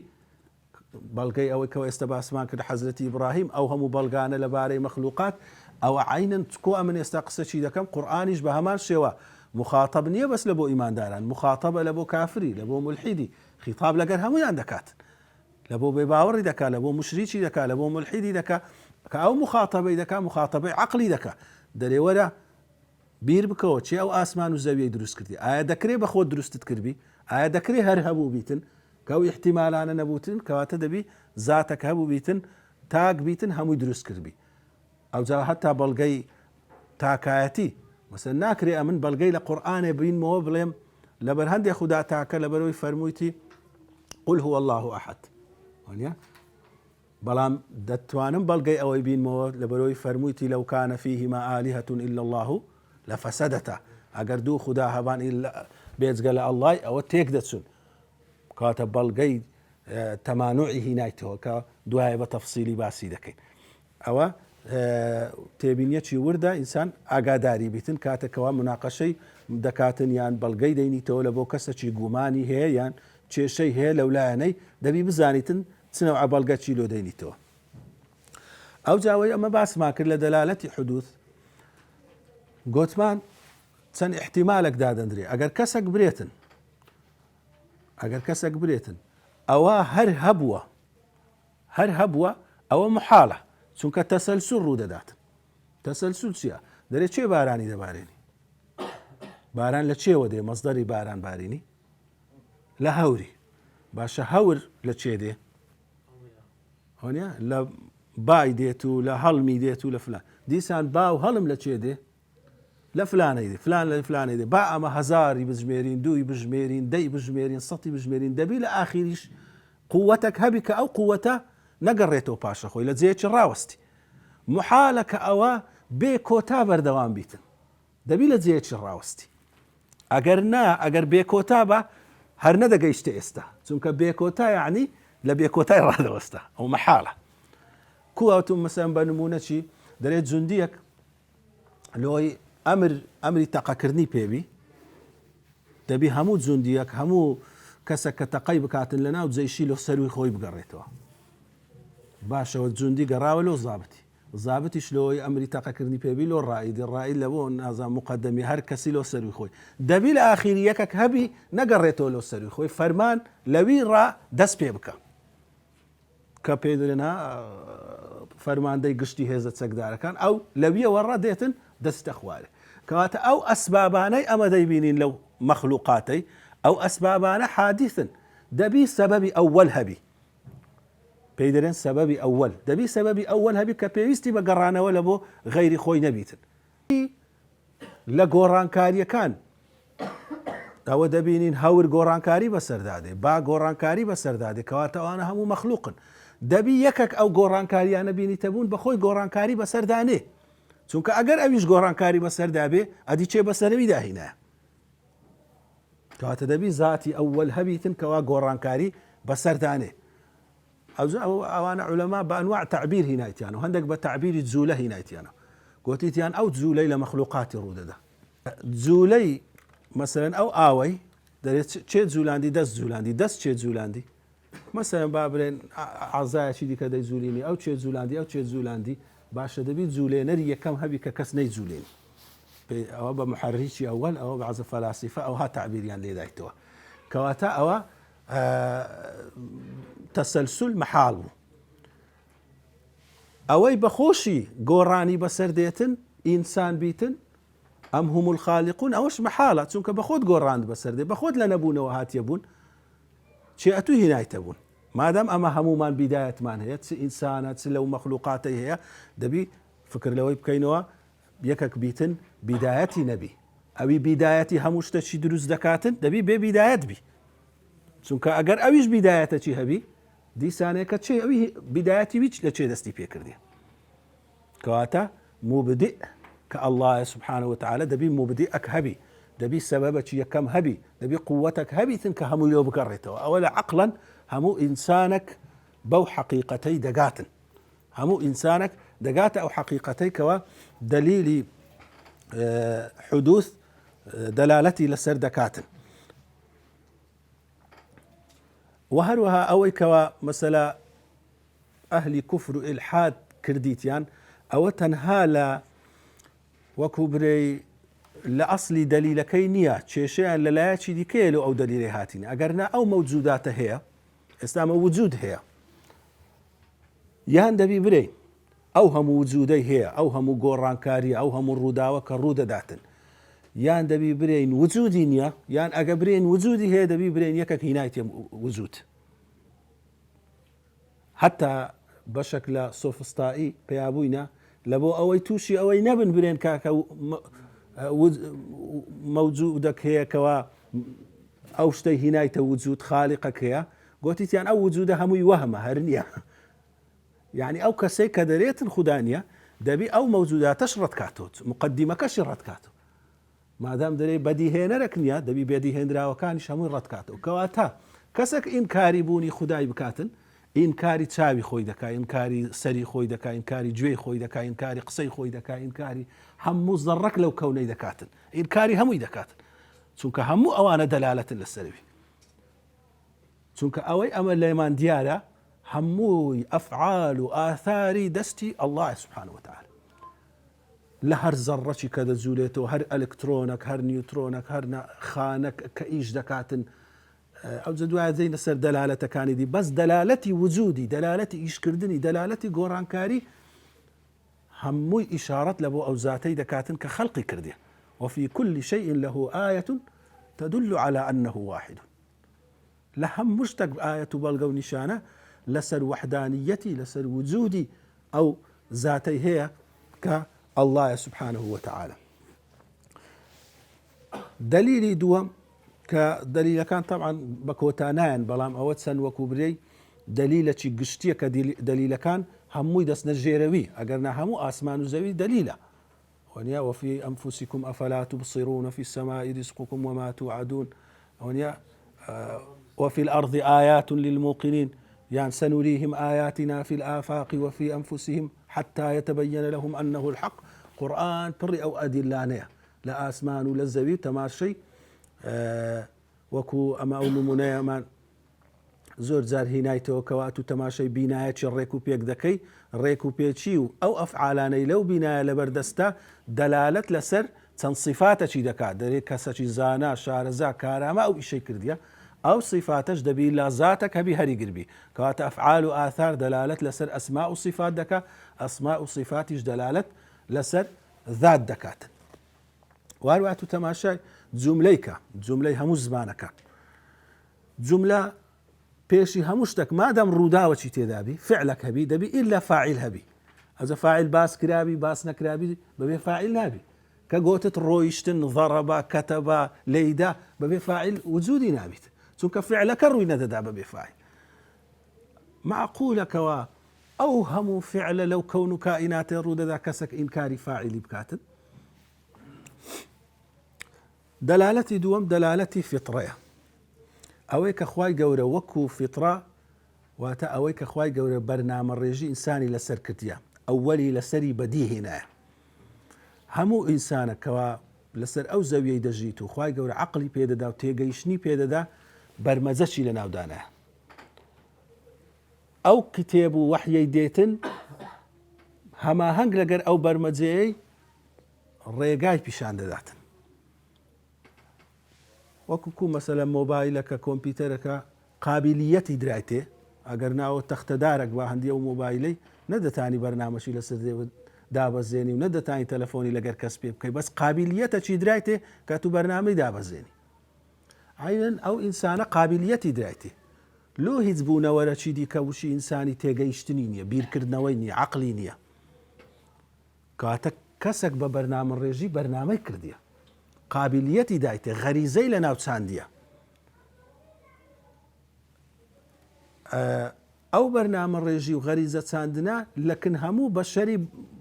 بەڵگەی ئەوەی کەەوە ئێستا باسمان کرد حەزرەتی ئیبراهیم ئەو هەموو بەڵگانە لەبارەی مەخلوقات ئەوە عینەن کۆ ئەمن ئێستا قسەچی دەکەم قورئانیش بە هەمان شێوە مخاطب نییە بەس لە بۆ ئیمانداران مخاطبە لە بۆ کافری لە بۆ ملحیدی خیتاب لەگەر هەمویان دەکات لە بۆ بێباوەڕی دەکات لە بۆ مشریکی دەکات لە بۆ ملحیدی دەکات کە ئەو مخاطبەی دەکات مخاطبەی عەقلی دەکات دەرێ وەرە بیر بکەوە چی ئەو ئاسمان و زەویەی دروست کردی ئایا دەکرێ بە خۆت دروستت کردبی ئایا دەکرێ هەر هەبوو بیتن کەو احتیمالانە نەبوتن کەواتە دەبی زاتێک هەبوو بیتن تاک بیتن هەمووی دروست کردبی ئەوجا هەتا بەڵگەی تاکایەتی مەسەن ناکرێ ئەمن بەڵگەی لە قورئانێ بینمەوە بڵێم لەبەر هەندێک خودا تاکە لەبەرەوەی فەرموویتی قل هو الله أحد وانیا بەڵام دەتوانم بەڵگەی ئەوەی بینمەوە لەبەرەوەی فەرموویتی لەو کانە فیهما آلیهة إلا الله لفسدتا ئەگەر دوو خودا هەبان بێجگە لە ئەڵڵای ئەوە تێک دەچون کاتە بەڵگەی تەمانوعی هینایتەوە کە دوایە بە تەفسیلی باسی دەکەین ئەوە تێبینیەکی وردە ئینسان ئاگاداری بیتن کاتێکەوە مناقەشەی دەکاتن یان بەڵگەی دەینیتەوە لە بۆ کەسێکی گومانی هەیە یان کێشەی هەیە لەولایەنەی دەبی بزانیتن چنەوە بەڵگەچی لۆ دەینیتەوە ئەو جاوەی ئەمە باسمان کرد لە دەلالەتی حدوث گوتمان چەند احتیمالێک دادەندرێ ئەگەر کەسێک برێتن ئەوە هەر هەبووە ئەوە محاڵە چونکە تەسەلسول ڕوو دەداتن تەسەلسول چییە دەرێ چێ بارانی دەبارێنی باران لە چێوە دێ مەزدەری باران بارینی لە هەوری باشە هەور لە چێ دێ هۆنیە لە بای دێت و لە هەڵمی دێت و لە فلان دیسان با و هەڵم لە چێ دێ لە فلانەی دێ فلان لە فلانەی دێ با ئەمە هەزاری بژمێرین دووی بژمێرین دەی بژمێرین سەتی بژمێرین دەبی لە ئاخیریش قووەتێک هەبی کە ئەو قووەتە نەگەڕێتەوە پاشە خۆی لە جێیەکی ڕاوەستی محالە کە ئەوە بێ کۆتا بەردەوام بیتن دەبی لە جێیەکی ڕاوەستی ئەگەر بێ کۆتا بە هەر نەدەگەیشتە ئێستا چونکە بێ کۆتا یعنی لە بێ کۆتای ڕادەوەستە ئەو محالە كواتم مثلا بنمونة شي دريت زنديك لۆی ئەمری تەقەکردنی پێبی دەبی هەموو جوندیەک هەموو کەسە کە تەقەی بکاتن لە ناو جەیشی لە سەروی خۆی بگەڕێتەوە باشەوە جوندی گەڕاوە لۆ زابتیش لۆی ئەمری تەقەکردنی پێبی لۆ ڕائید لە بۆ نازان مقدمی هەر کەسی لۆ سەروی خۆی دەبی لە ئاخیری یەکێک هەبی نەگەڕێتەوە لۆ سەروی خۆی فەرمان لەوی ڕا دەست پێ بکە کە پێ دەڵێنا فەرماندەی گشتی هێزە چەکدارەکان ئەو لەویەوە ڕا دێتن دەستە خوارێ کەواتە ئەو ئەسبابانەی ئەمە دەیبینین لەو مەخلوقاتەی ئەو ئەسبابانە حادیثن دەبی سەبەبی ئەوەل هەبی پێی دەرێن سەبەبی ئەوەل دەبی سەبەبی ئەوەل هەبی کە پێویستی بە گەڕانەوە لە بۆ غەیری خۆی نەبیتن لە گۆڕانکاریەکان ئەوە دەبینین هەور گۆڕانکاری بەسەردادێ با گۆڕانکاری بەسەردادێ کەواتە ئەوانە هەموو مەخلوقن دەبی یەکێک ئەو گۆڕانکاریانە بینیتە بوون بە خۆی گۆڕانکاری بەسەردانێ چونکە ئەگەر ئەویش گۆڕانکاری بەسەردابێ ئەدی چێ بەسەرەوی داهینایە کەواتە دەبی ذاتی ئەوەل هەبیتن کەوا گۆڕانکاری بەسەردانێ ئەوانە عولەما بە ئەنواع تعبیر هینایتیانە و هەندێک بە تعبیری جوولە هینایتیانە گوتیتیان ئەو جوولەی لە مەخلوقاتی ڕوودەدا جوولەی مەسەلەن ئەو ئاوەی دەرێت چێ جوولاندی دەست چێ جوولاندی مەسەلەن با بڵێن عەزایەکی دیکە دەیجوولینی ئەو چێ جوولاندی باشە دەبی جوولێنەری یەکەم هەبی کە کەس نەیجوولێن ئەوە بە محرریکی ئەوەل ئەوە بە عەزە فەلاسیفە ئەوها تعبیریان لێدایتەوە کەواتە ئەوە تەسەلسول مەحاڵ بوو ئەوەی بەخۆشی گۆڕانی بەسەر دێتن ئینسان بیتن ئەم هەموو الخالیقون ئەوەش مەحاڵە چونکە بەخۆت گۆڕاند بەسەر دێ بەخۆت لە نەبوونەوە هاتیە بوون چێ ئەتوی هینایتە بوون مادام ئەمە هەمومان بیدایەتمان هەیە چ ئینسانە چ لەو مەخلوقاتەی هەیە دەبی فکر لەوەی بکەینەوە یەکێک بیتن بیدایەتی نەبی ئەوی بیدایەتی هەموو شتێکی دروست دەکاتن دەبی بێ بیدایەت بی چونکە ئەگەر ئەویش بیدایەتەکی هەبی دیسانێکە چێ ئەوی بیدایەتی ویچ لە چێ دەستی پێکردی کەواتە مبدئ کە الله سبحانه وتعالى دەبی مبدئەک هەبی دەبی سەبەبەکی یەکەم هەبی دەبی قووەتەک هەبیتن کە هەمووی لێ بگەڕێتەوە ئەوە لە عەقڵەن هەموو ئینسانێک بەو حەقیقەتەی دەگاتن هەموو ئینسانێک دەگاتە ئەو حەقیقەتەی کەوە دەلیلی حدوث دەلالەتی لەسەر دەکاتن و هەروەها ئەوەی کەوە مەسەلە ئەهلی کوفر و ئیلحاد کردیتیان ئەوە تەنها لە وەکو برێی لە ئەسلی دەلیلەکەی نییە کێشەیان لە لایەکی دیکەیە لە ئەو دەلیلەی هاتینە ئەگەرنا ئەو مەوجوداتە هەیە ئێستا ئەمە وجود هەیە یان دەبی برێ ئەو هەموو وجودەی هەیە ئەو هەموو گۆڕانکاریە ئەو هەموو ڕووداوە کە ڕوودەداتن یان دەبی برێن وجودی نییە یان ئەگە برێن وجودی هەیە دەبی برێن یەکێک هینایەتی وجود هەتا بەشێک لە سۆفستایی پێیابووینە لە بۆ ئەوەی تووشی ئەوەی نەبن برێن کاکە مەوجودەک هەیەکەوە ئەو شتەی هینایتە وجود خالیقەک هەیە گوتیتیان ئەو وجودە هەمووی وەهمە هەر نییە یعنی ئەو کەسەی کە دەرێتن خوددانە دەبی ئەو مەوجوداتەش ڕەتکاتۆت مقدمەکەشی ڕەتکاتەوە مادام دەرێ بەدیهێنەرەك نییە دەبی بێدیهێنراوەکانیش هەمووی ڕەتکاتەوە کەواتە کەسێک ئینکاری بوونی خودای بکاتن ئینکاری چاوی خۆی دەکا ئینکاری سەری خۆی دەکا ئینکاری گوێی خۆی دەکا ئینکاری قسەی خۆی دەکا ئینکاری هەموو زەڕەک لەو کەونەی دەکاتن ئینکاری هەمووی دەکاتن چونکە هەموو ئەوانە دەلالەتن لەسەروی چونکە ئەوەی ئەمە لێمان دیارە هەمووی ئەفعال و ئاثاری دەستی الله سبحانه وتعالى لە هەر زەڕەکی کە دەجوولێتەوە هەر ئەلکترۆنەک هەر نیوترۆنەک هەر خانەک کە ئیش دەکاتن ئەو دوای دەینە سەر دەلالەتەکانی دی بەس دەلالەتی وجودی دەلالەتی ئیشکردنی دەلالەتی گۆڕانکاری هەمووی ئیشارەت لە بۆ ئەو زاتەی دەکاتن کە خەڵقی کردێ وفي كل شيء له آية تدل على أنه واحد لە هەموو شتێک ئاەت و بەڵگە و نیشانە لەسەر وحدانیەتی لەسەر وجودی ئەو زاتەی هەیە کە الله سبحانه وتعالى دلیلی دووەم کە دلیلەکان طبعا بە کۆتانایان بەڵام ئەوە چەند وەکو برەی دلیلەکی گشتیە کە دلیلەکان هەمووی دەستنە ژێرەوی ئەگەرنا هەموو ئاسمان و زەوی دلیلە ونيا وفي أنفسكم أفلا تبصرون في السماء رزقكم وما توعدون ونيا وفي الأرض آيات للموقنين يعني سنريهم آياتنا في الآفاق وفي أنفسهم حتى يتبين لهم أنه الحق. قرآن بري أو أدلانية لا أسمان ولا الزبيب تماشي وكو أما أو نمونيا من زۆر جار هینایتەوە کەوا تو تەماشای بینایەکی ڕێک و پێک دەکەی ڕێک و پێچی و ئەو ئەفعالانەی لەو بینایە لەبەردەستە دەلالەت لەسەر چەند صیفاتەکی دەکات دەرێ کەسەکی زانا شارەزا کارامە ئەو ئیشەی کردیە ئەو صیفاتەش دەبی لە زاتێک هەبی هەریگربی کەواتە ئەفعال و ئاثار دەلالەت لەسەر ئەسما و صیفات دەکات ئەسما و صیفاتیش دەلالەت لەسەر ذات دەکاتن. واروە تو تەماشای جوملەیکە جوملەی هەموو زمانەکە جوملە پێشی هەموو شتێک مادەم ڕووداوەکی تێدابی فعلك هەبی دەبی ئیلا فاعل هەبی ئەجە فاعل باس کرابی باس نەکرابی بەبێ فاعل نابی کە گوتت ڕۆیشتن ضەرەبە کەتەبە لەیدا بەبێ فاعل وجودی نابیت چونکە فعلەکە ڕووی نەدەدا بەبێ فاعل. معقولەکەوە ئەو هەموو فعلە لەو کەون و کائیناتێ ڕوودەدا کەسێک ئینکاری فاعلی بکاتن. دەلالەتی دووەم دەلالەتی فیتڕەیە ئەوەی کە خوای گەورە وەکو فیتڕە واتە ئەوەی کە خوای گەورە بەرنامە ڕێژی ئینسانی لەسەر کردیە ئەوەلی لەسەری بەدی هێنایە هەموو ئینسانەکەوە لەسەر ئەو زەویەی دەژیت و خوای گەورە عەقڵی پێدەدا و تێگەیشتنی پێدەدا بەرمەجەشی لە ناودانایە. ئەو کتێب و وەحیەی دێتن هەماهەنگ لەگەر ئەو بەرمەجەیەی ڕێگای پیشان دەداتن وەکو مەسەلەن مۆبایلەکە کۆمپیوتەرەکە قابلیەتی درایتێ ئەگەر ناوە تەختەدارێک با هەندی ئەو مۆبایلەی نەدەتانی بەرنامەشی لەسەر دابەزێنی و نەدەتانی تەلەفۆنی لەگەر کەس پێ بکەی بەس قابلیەتەکی درایتێ کە تو بەرنامەی دابەزێنی. عینەن ئەو ئینسانە قابلیەتی درایتێ لۆ هیچ بوونەوەرەکی دیکە وشی ئینسانی تێگەیشتنی نییە بیرکردنەوەی نییە عەقلی نییە کاتە کەسێک بە بەرنامە ڕێژی بەرنامەی کردیە قابلیەتی دایتێ غەریزەی لە ناو چاندیە ئەو بەرنامە ڕێژی و غەریزە چاندنە لەکن هەموو بەشەری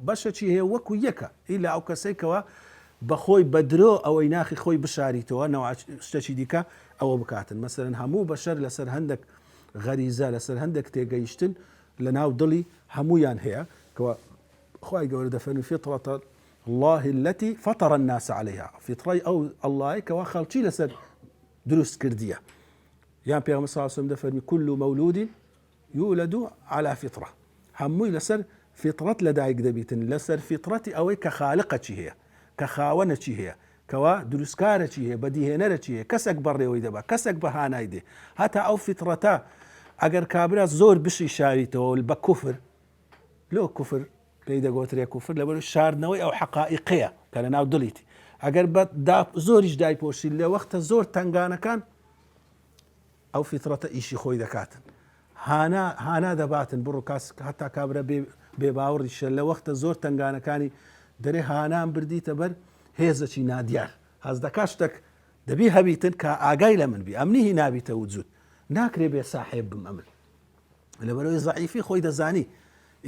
بەشەکی هەیە وەکو یەکە ئیلا ئەو کەسێکەوە بەخۆی بەدرۆ ئەوەی ناخی خۆی بشاریتەوە نەوە شتێکی دیکە ئەوە بکاتن مەسەرەن هەموو بەشەر لەسەر هەندێک غەریزە لەسەر هەندێک تێگەیشتن لە ناو دڵی هەمویان هەیە کەوە خوای گەورە دەفەرمی فیطرەتە الله التي فطر الناس عليها فطري أو الله كوا خلقي لسر دروس كردية يعني بيغمبر صلى الله عليه وسلم دفرمي كل مولود يولد على فطرة هموي لسر فطرة لدايق دبيتن لسر فطرتي أو كخالقة هي كخاونة هي كوا دروسكارة هي بديهنرة هي كسك بري ويدبا كسك بهانا يدي حتى أو فطرتا أجر كابرا زور بشي شاريته البكفر لو كفر ليدا قوتريا كفر لبرو شاردنەوەی ئەو حقائقەیە کە لە ناو دڵیتی ئەگەر بە زۆریش دایپۆشی لە وەختە زۆر تنگانەکان ئەو فیترەتە ئیشی خۆی دەکاتن هانا دەباتن بڕۆ کاس هەتا کابرا بێ باوەڕیشە لە وەختە زۆر تنگانەکانی دەرێ هانان بردیتە بەر هێزەکی نادیار هەز دەکا شتێک دەبی هەبیتن کە ئاگای لە من بی ئەمنی نابیتە وجود ناکرێ بێ ساحێب بم ئەمن لەبەرەوەی زەعیفی خۆی دەزانی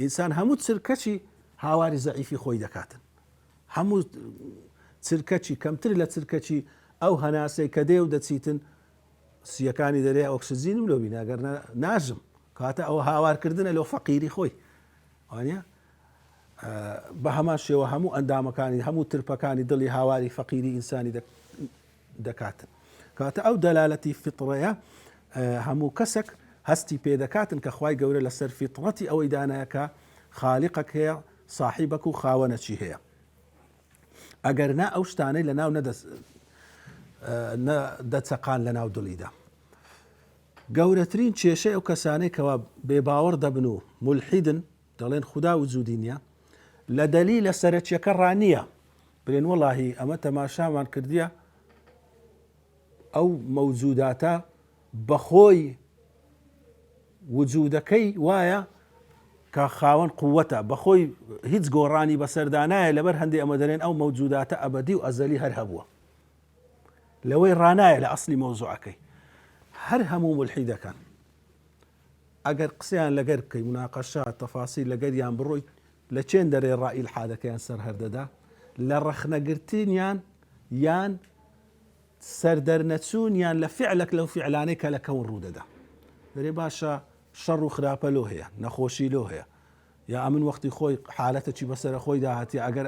ئینسان هەموو چرکەچی هاواری زەعیفی خۆی دەکاتن هەموو چرکەچی کەمتر لە چرکەچی ئەو هەناسەی کە دێ و دەچیتن سیەکانی دەرێ ئۆکسسیجینم لۆ بین ئەگەر ناژم کاتە ئەوە هاوارکردنە لەو فەقیری خۆی وانە بە هەمان شێوە هەموو ئەندامەکانی هەموو ترپەکانی دڵی هاواری فەقیری ئینسانی دەکاتن کاتە ئەو دەلالەتی فیتڕەیە هەموو کەسێک هەستی پێدەکاتن کە خوای گەورە لەسەر فیتڕەتی ئەوەی دانایەکە خالیقەک هەیە صاحبەک و خاوەنەچی هەیە ئەگەر نا ئەو شتانەی لە ناو دەچەقان لە ناو دڵیدا گەورەترین کێشەی ئەو کەسانەی کەوا بێباوەڕ دەبن و مولحیدن دەڵێن خودا وجودی نییە لە دەلیلە سەرەکیەکە ڕانییە بڵێن وەڵاهی ئەمە تەماشامان کردیە ئەو مەوجوداتە بەخۆی وجودەکەی وایە کە خاوەن قووەتە بەخۆی هیچ گۆڕانی بەسەردانایە لەبەر هەندێک ئەمە دەرێن ئەو مەوجوداتە ئەبەدی و ئەزەلی هەر هەبووە لەوەی ڕانایە لە ئەسلی مەوزوعەکەی هەر هەموو مولحیدەکان ئەگەر قسەیان لەگەر بکەی مناقەشات تەفاسیل لەگەریان بڕۆیت لە چێن دەرێ ڕائیل الحادەکەیان سەر هەردەدا لە ڕەخنەگرتنیان یان سەردەرنەچوونیان لە فعلێک لەو فعلانەی کە لە کەون ڕوودەدا دەرێ باشە شەڕ و خراپە لۆ هەیە، نەخۆشی لۆ هەیە، یا ئەمن وەختی خۆی حالەتەکی بەسەر خۆی داهاتی ئەگەر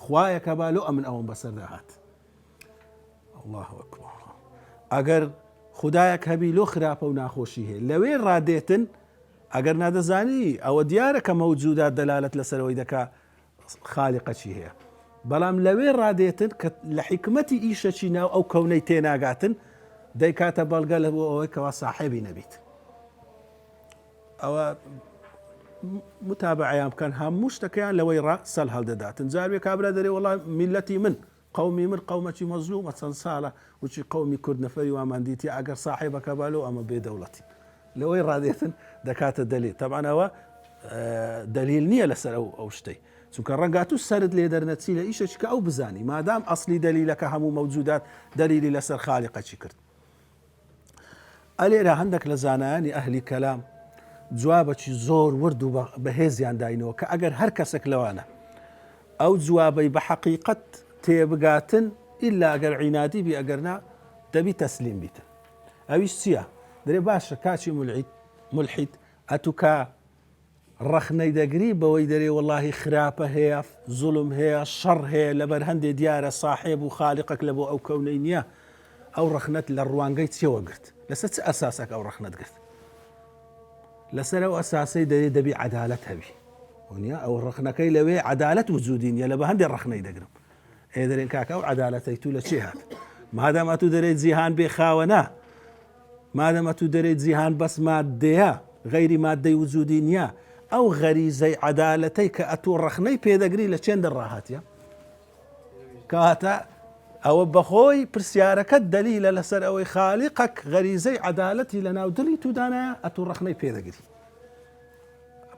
خوایەکە با لۆ ئەمن ئەوم بەسەر داهات. الله ئەکبەر. ئەگەر خودایەک هەبی لۆ خراپە و ناخۆشی هەیە لەوێ ڕادێتن ئەگەر نادەزانی ئەوە دیارە کە مەوجودات دەلالەت لەسەرەوەی دەکا خالیقەچی هەیە، بەڵام لەوێ ڕادێتن کە لە حکمەتی ئیشەچی ناو ئەو کەونەی تێناگاتن دەیکاتە بەڵگە لە بۆ ئەوەی کەوا ساحێبی نەبیت. ئەوە متابعیان بکەن هەموو شتەکەیان لەوەی سەل هەڵدەداتن. جاروێ کابرا دەرێ وەڵام میلەتی من قومی من قومەکی مەزلومە چەند ساڵە وچی قومی کورد نەفەری واماندیتی ئەگەر ساحێبەکە بالۆ ئەمە بێدەوڵەتی لەوەی ڕادێتن دەکاتە دەلیل. طبعاً ئەوە دلیل نییە لەسەر ئەو شتەی، چونکە ڕەنگات و سرد لێ دەرنەچی لە ئیشێکی کە ئەو بزانی مادام ئەسلی دلیلەکە هەموو مەوجودات دلیلی لەسەر خالیقەچی کرد. ئەلێرە هەندێک لە زانایانی ئەهلی کەلام جوابەکی زۆر ورد و بەهێزیان داینەوە کە ئەگەر هەر کەسێک لەوانە ئەو جوابەی بە حەقیقەت تێبگاتن ئیلا ئەگەر عینادی بی ئەگەرنا دەبی تەسلیم بیتن. ئەویش چییە؟ دەرێ باشە کاچی ملحید ئەتوکە ڕەخنەی دەگری بەوەی دەرێ وەڵاهی خراپە هەیە، زوڵم هەیە، شەڕ هەیە، لەبەر هەندێ دیارە ساحێب و خالیقەک لە بۆ ئەو کەونەی نییە. ئەو ڕەخنەت لە ڕوانگەی چێوە گرت؟ لەسەر چ ئەساسێک ئەو ڕەخنەت گرت؟ لەسەر ئەو ئەساسەی دەبی عەدالەت هەبی. ونیە ئەو ڕەخنەکەی لەوێ عەدالەت وجودی نیە، لە بە هەندێک ڕەخنەی دەگرم. دەرێن کاکە ئەو عەدالەتەی تو لە چێ هات؟ مادام تو دەرێت جیهان بێ خاوەنە، مادام تو دەرێت جیهان بەس مادەیە غەیری مادەی وجودی نییە، ئەو غەریزەی عەدالەتەی کە ئەتوو ڕەخنەی پێدەگری لە چێن دەڕاهاتیە؟ کەواتە ئەوە بەخۆی پرسیارەکەت دەلیلە لەسەر ئەوەی خالیقەک غەریزەی عەدالەتی لە ناو دڵی توودانایە ئەتوو ڕەخنەی پێدەگری.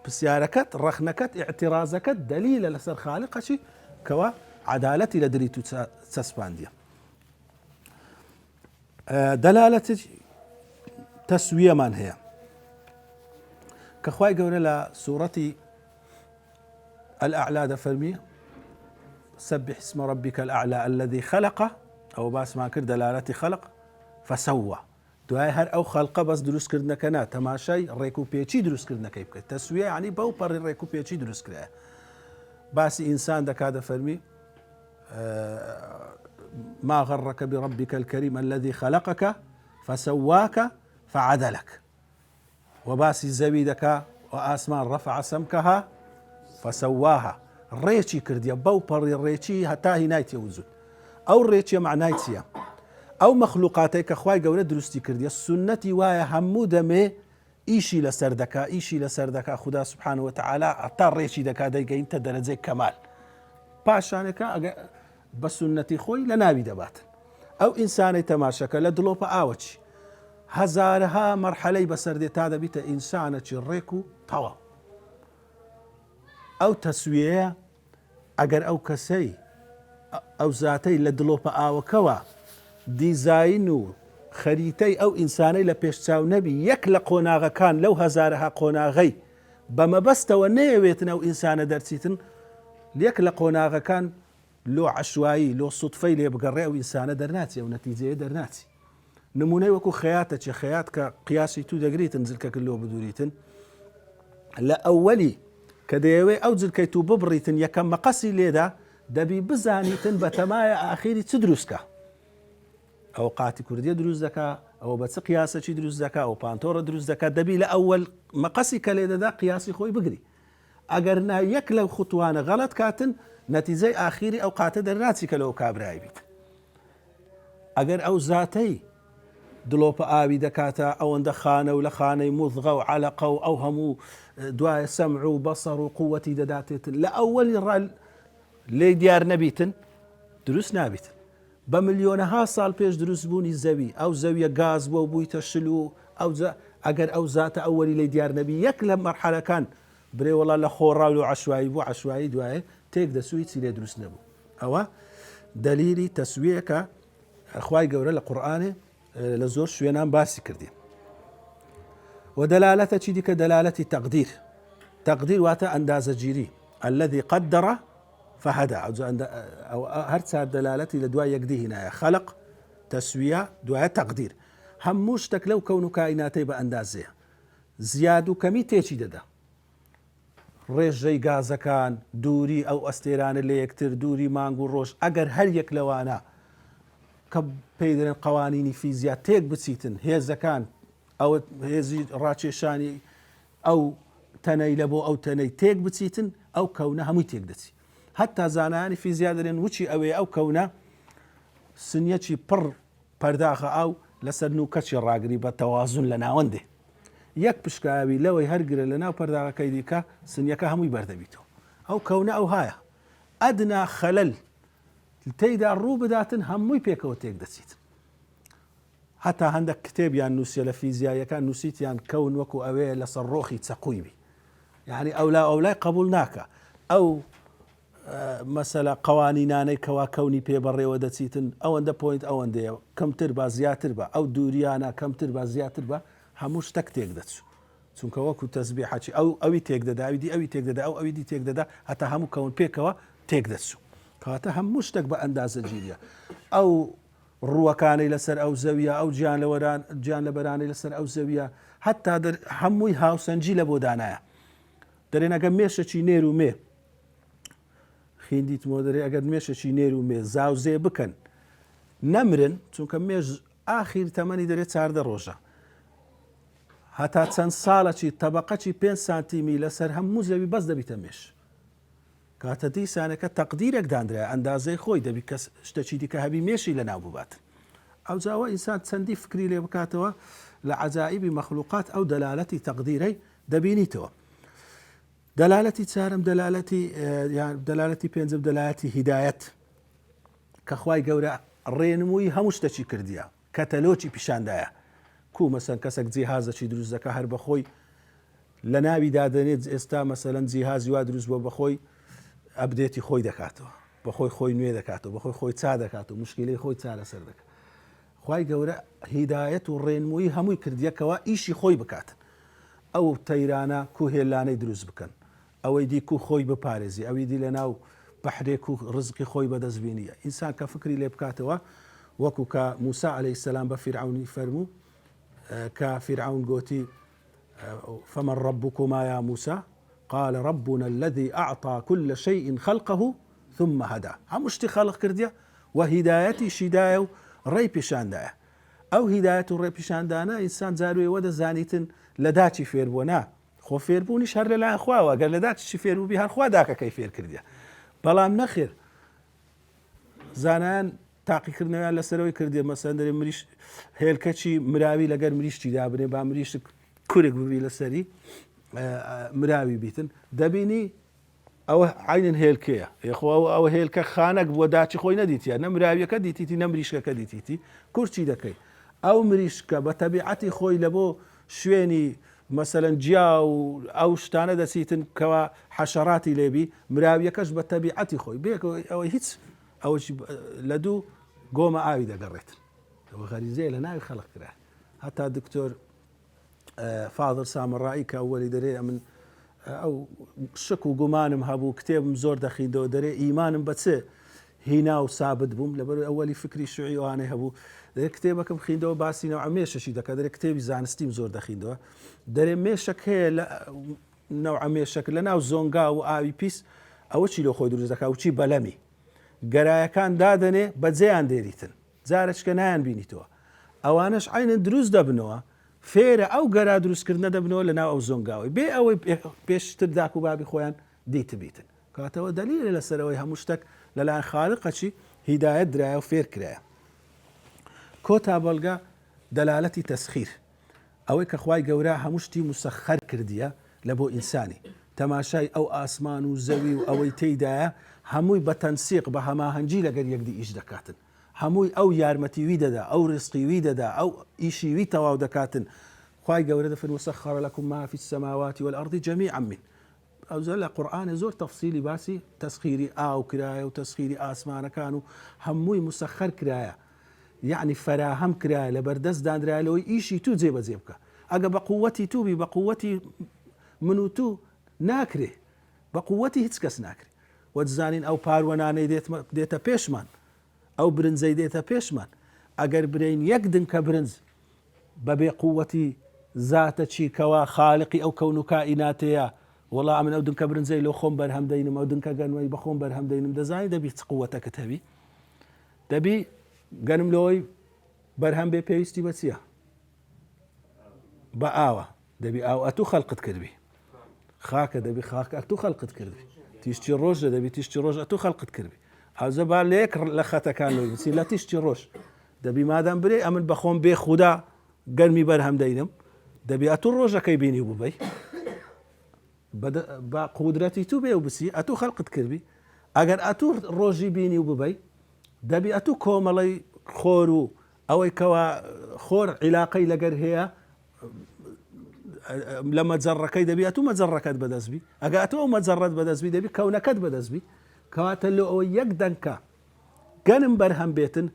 پرسیارەکەت ڕەخنەکەت ئیعتیرازەکەت دەلیلە لەسەر خالیقەچی کەوا عەدالەتی لە دڵی تو چەسپاندیە. دەلالەتی تەسویەمان هەیە کە خوای گەورە لە سوورەتی الأعلى دەفەرمی سبح اسم ربك الأعلى الذي خلق، أو باس ما كرد دلالتي خلق فسوى. دوای هەر ئەو خەڵقە بەس دروستکردنەکە نا تەماشای ڕێک و پێچی دروستکردنەکەی بکەیت. تەسویە یعنی بەو پەڕی ڕێک و پێچی دروستکرایە. باسی ئینسان دەکا دەفەرمی ما غرك بربك الكريم الذي خلقك فسواك فعدلك. وباسي زەوی دەکا وآسمان رفع سمكها فسواها. ڕێکی کردیە بەو پەڕی ڕێکی هەتا هینایتیە وجود. ئەو ڕێچیە معنای چییە؟ ئەو مەخلوقاتەی کە خوای گەورە دروستی کردیە سنەتی وایە هەموو دەمێ ئیشی لەسەر دەکا، ئیشی لەسەر دەکا. خوددا سبحانه وتعالى هەتا ڕێکی دەکا دەیگەینتە دەرەجەی کەمال. پاشانێکە بە سنەتی خۆی لە ناوی دەباتن. ئەو ئینسانەی تەماشەکە لە دڵۆپە ئاوەچی هەزارها مەرحەلەی بەسەردێ تا دەبیتە ئینسانەکی ڕێک و تەواو. ئەو تەسویەیە ئەگەر ئەو کەسەی ئەو زاتەی لە دڵۆپە ئاوەکەوە دیزاین و خەریتەی ئەو ئینسانەی لە پێشچاو نەبی یەک لە قۆناغەکان لەو هەزارها قۆناغەی بەمەبەستەوە نەیەوێتن ئەو ئینسانە دەرچیتن یەک لە قۆناغەکان لۆ عەشوایی لۆ سوتفەی لێ بگەڕێ ئەو ئینسانە دەرناچی، ئەو نەتیجەیە دەرناچی. نمونەی وەکو خەیاتە چێ خەیات کە قیاسی تو دەگریتن جلکەکە لۆ بدوریتن لە ئەوەلی کە دەیەوێ ئەو جلکەی تو ببڕیتن یەکەم مەقەسی لێدا دەبی بزانیتن بە تەمایە ئاخیری چ دروستکە. ئەو قاتی کوردیە دروست دەکا، ئەوە بە چ قیاسەکی دروست دەکا، ئەو پانتۆڕە دروست دەکات. دەبی لە ئەوەل مەقەسی کە لێ دەدا قیاسی خۆی بگری. ئەگەر نا یەک لەو خوتوانە غەڵەت کاتن نەتیجەی ئاخیری ئەو قاتە دەرناچی کە لەو کابرای بیت. ئەگەر ئەو زاتەی دڵۆپە ئاوی دەکاتە ئەوەندە خانە و لە خانەی موزغە و عەلەقە و ئەو هەموو دوایە سەمع و بەسەڕ و قووەتی دەداتێتن لە ئەوەلی ڕال لێ دیار نەبیتن دروست نابیت. بە ملیۆنەها ساڵ پێش دروست بوونی زەوی ئەو زەویە گاز بۆ بوویتە شل و ئەگەر ئەو زاتە ئەوەلی لێ دیار نەبی یەک لە مەرحەلەکان برێ وەڵا لە خۆڕاو و عەشوایی بوو عەشوایی دوایە تێک دەسووی چی لێ دروست نەبوو. ئەوە دەلیلی تەسویەکە خوای گەورە لە قورئانێ لە زۆر شوێنان باسی کردی. و دەلالەتە چی دیکە؟ دەلالەتی تەقدیر. تەقدیر واتە ئەندازەگیری. الذي قدر فهدى. هەر چار دەلالەتی لە دوای یەکدی هینایە: خەلق، تەسویە، دوایە تەقدیر. هەموو شتێک لەو کەون و کائیناتەی بە ئەندازەیە. زیاد و کەمی تێکی دەدا. ڕێژەی گازەکان دووری ئەو ئەستێرانە لە یەکتر دووری مانگ و ڕۆژ ئەگەر هەر یەک لەوانە کە پێی دەڵێن قوانینی فیزیا تێک بچیتن هێزەکان ئەو هێزی ڕاکێشانی ئەو تەنەی لە بۆ ئەو تەنەی تێک بچیتن ئەو کەونە هەمووی تێک دەچی. هەتا زانایانی فیزیا دەڵێن وچی ئەوەیە ئەو کەونە سنیەکی پڕ پەرداخە ئاو لەسەر نوکەچی ڕاگری بە تەوازون لە ناوەندێ یەک پشکاوی لەوەی هەرگرە لە ناو پەرداغەکەی دیکە سنیەکە هەمووی بەردەبیتەوە. ئەو کەونە ئەو هایە ئەدنا خەلەل تێیدا ڕوو بداتن هەمووی پێکەوە تێک دەچیت. هەتا هەندێک کتێبیان نووسە لە فیزیایەکان نووسیتیان کەون وەکو ئەوەیە لەسەر ڕۆخی چەقویبی، یعنی ئەولای قبول ناکە ئەو مەسەلە قوانینانەی کەوا کەونی پێبەڕێوە دەچیتن ئەوەندە پۆینت ئەوەندەیە کەمتر بە زیاتر بە ئەو دووریانە کەمتر بە زیاتر بە هەموو شتێک تێک دەچوو، چونکە وەکو تەسبیحی ئەوی تێک دەدا ئەوی تێک دەدا ئەو ئەوی تێک دەدا هەتا هەموو کەون پێکەوە تێک دەچوو. کەواتە هەموو شتێک بە ئەندازە گیریە. ئەو ڕووەکانەی لەسەر ئەو زەویە ئەو گیان لە بەرانەی لەسەر ئەو زەویە هەتا هەمووی هاوسەنجی لە بۆ دانایە. دەرێن ئەگەر مێشەکی نێر و مێ خیندیتمەوە دەرێ ئەگەر مێشەکی نێر و مێ زاوزێ بکەن نەمرن، چونکە مێژ ئاخیر تەمەنی دەرێت 14 ڕۆژە هەتا چەند ساڵەکی تەبەقەکی 5 سانتیمی لەسەر هەموو زەوی بەس دەبیتە مێش. کاتە دیسانەکە تەقدیرێک دانرای ئەندازەی خۆی دەبی کەس شتێکی دیکە هەبی مێشی لە ناو بباتن. ئەو جاوە ئینسان چەندی فکری لێ بکاتەوە لە عەجائیبی مەخلوقات ئەو دەلالەتی تەقدیرەی دەبینیتەوە. دەلالەتی چارم دەلالەتی پێنجم دەلالەتی هیدایەت کە خوای گەورە ڕێنمووی هەموو شتێکی کردیە کەتەلۆکی پیشاندایە. کو مەسەن کەسێک جیهازەکی دروست دەکە هەر بەخۆی لە ناوی دادەنێت ئێستا مەسەلەن جیهازی وا دروست بۆ بەخۆی ئەبدێتی خۆی دەکاتەوە بەخۆی خۆی نوێ دەکاتەوە بەخۆی خۆی چا دەکاتەوە مشکلەی خۆی چا لەسەر دەکات. خوای گەورە هیدایەت و ڕێنمووی هەمووی کردیەکەوە ئیشی خۆی بکاتن. ئەو تەیرانە کو هێلانەی دروست بکەن ئەوەی دی کو خۆی بپارێزی ئەوی دی لە ناو بەحرێک و ڕزقی خۆی بەدەستبێنیە. ئینسان کە فکری لێ بکاتەوە وەکو کە موسا عەلەیهی سەلام بە فیرعونی فەرموو کە فیرعون گوتی فمن ربكما يا موسى قال ربنا الذي أعطى كل شيء خلقه ثم هدى. هەموو شتی خەڵق کردیە و هیدایەتی شیدایە و ڕێی پیشاندایە. ئەو هیدایەت و ڕێ پیشاندانە ئینسان جاروێ دەزانیتن لە داچی فێربووە خۆ فێربوونیش هەر لەلایەن خواوە گەر لە داچی فێربووبی هەر خوا داکەکەی فێر کردیە. بەڵام نەخێر زانایان تاقیکردنەوەیان لەسەرەوەی کردێ مەسەن دەرێ مریش هێلکەچی مراوی لەگەر مریشتی دابنێ با مریشت کورێک ببی لەسەری مراوی بیتن دەبینی ئەوە عینن هێلکەیە یخوا ئەوە هێلکە خانەک بووە داچی خۆی نەدیتیە نە مراویەکە دیتیتی نە مریشکەکە دیتیتی کورچی دەکەی. ئەو مریشکە بە تەبیعەتی خۆی لە بۆ شوێنی مەسەلەن جیا و ئەو شتانە دەچیتن کەوا حەشەڕاتی لێبی مراویەکەش بە تەبیعەتی خۆی ئەوەی هیچ ئەوەی لە دوو گۆمە ئاوی دەگەڕێتن. ئەوە غەریزەیە لە ناوی خەڵق کرا. هەتا دکتۆر فاضل سامڕایی کە ئەوەلی دەرێ من ئەو شک و گومانم هەبوو کتێبم زۆر دەخیندەوە دەرێ ئیمانم بە چێ هینا و سابت بووم لەبەر ئەوەلی فکری شوعی وانەی هەبوو دەرێ کتێبەکەم خیندەوە باسی نەوع مێشەشی دەکە دەرێ کتێبی زانستیم زۆر دەخیندەوە دەرێ مێشک هەیە لە نەوع مێشک لە ناو زۆنگا و ئاوی پیس ئەوە چی لە خۆی دروست دەکات و چی بەلەمی گەرایەکان دادەنێ بەجێیان دێریتن جارێککە نایان بینیتەوە ئەوانش عینن دروست دەبنەوە فێرە ئەو گەرا دروستکردنە دەبنەوە لە ناو ئەو زۆنگاوی بێ ئەوەی پێشتر داک و بابی خۆیان دیت بیتن کاتەوە دلیلە لەسەرەوەی هەموو شتێک لەلایەن خالقەچی هیدایەت درایە و فێر کرایە. کۆتا بەڵگە دەلالەتی تەسخیر ئەوەی کە خوای گەورە هەموو شتی مسەخەر کردیە لە بۆ ئینسانی تەماشای ئەو ئاسمان و زەوی و ئەوەی تێیدایە هەمووی بە تەنسیق بە هەماهەنگی لەگەر یەکدی ئیش دەکاتن هەمووی ئەو یارمەتیوی دەدا ئەو ڕزقیوی دەدا ئەو ئیشیوی تەواو دەکاتن. خوای گەورە دەفەرمێ وسەخەڕ لەکم ما فی السەماوات والأرض جەمیعا منه. ئەو لە قورئانە زۆر تەفسیلی باسی تەسخیری ئاو کرایە و تەسخیری ئاسمانەکان و هەمووی مسەخەر کرایە یعنی فەراهەم کرایە لە بەردەست دانرایەوەی ئیشی تو جێبەجێ بکە. ئەگە بە قووەتی توبی بە قووەتی من و تو ناکرێ بە قووەتی هیچ کەس ناکرێ. وەتزانین ئەو پاروەنانەی دێتە پێشمان ئەو برنجەی دێتە پێشمان ئەگەر برین یەک دنکە برنج بەبێ قووەتی ذاتە چی کەوا خالقی ئەو کەون و کائیناتەیە وەڵا من ئەو دنکە برنجەی لەو خۆم بەرهەم دەینم ئەو دنکە گەنمەی بەخۆم بەرهەم دەینم دەزانی دەبی چ قووەتەکەت هەبی دەبی گەنم لەوەی بەرهەم بێ پێویستی بە چییە بە ئاوە دەبی ئاو ئەتوو خەڵقت کردبی خاکە دەبی خاک ئەتوو خەڵقت کردبی تیشتی ڕۆژە دەبی تیشتی ڕۆژ ئەتوو خەڵقت کردبی ئازە با لەیەک لە خەتەکان لەوەی بچی لە تیشتی ڕۆژ دەبی مادام برێ ئەمن بەخۆم بێ خودا گەرمی بەرهەم دەینم دەبی ئەتوو ڕۆژەکەی بینی و ببەی بە قودرەتی تو بێ و بچی ئەتوو خەڵقت کردبی ئەگەر ئەتوو ڕۆژی بینی و ببەی دەبی ئەتوو کۆمەڵی خۆر و ئەوەی کەوا خۆر عیلاقەی لەگەر هەیە لە مەجەڕەکەی دەبی ئەتوو مەجەڕەکەت بەدەستبی ئەگە ئەتوو ئەو مەجەڕەت بەدەستبی دەبی کەونەکەت بەدەستبی کەواتە لە ئەوە یەک دەنکە گەنم بەرهەم بێتن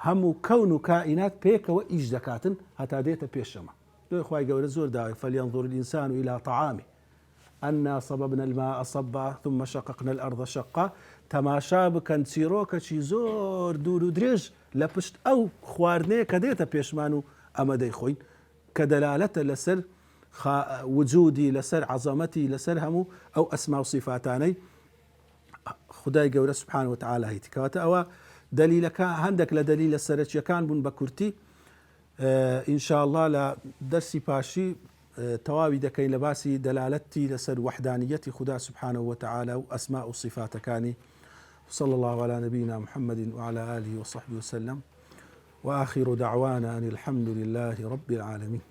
هەموو کەون و کائینات پێکەوە ئیش دەکاتن هەتا دێتە پێشەمە دوای خوای گەورە زۆر داوای فەلينظر الإنسان إلى طعامه أنا صببنا الماء صبا ثم شققنا الأرض شقا تەماشا بکەن چیرۆکەکی زۆر دوور و درێژ لە پشت ئەو خواردنەیە کە دێتە پێشمان و ئەمە دەیخۆین کە دەلالەتە لەسەر وجودی لەسەر عەزەمەتی لەسەر هەموو ئەو ئەسما و صیفاتانەی خدای گەورە سبحانه وتعالى هەیەی کەواتە ئەوە دلیلەکە هەندێک لە دلیلە سەرەکیەکان بوون بە کورتی ئین شاء الله لە دەرسی پاشی تەواوی دەکەین لە باسی دەلالەتی لەسەر وحدانیەتی خدا سبحانه وتعالى و ئەسما و صیفاتەکانی صلى الله على نبينا محمد وعلى آله وصحبه وسلم وآخر دعوانا أن الحمد لله رب العالمين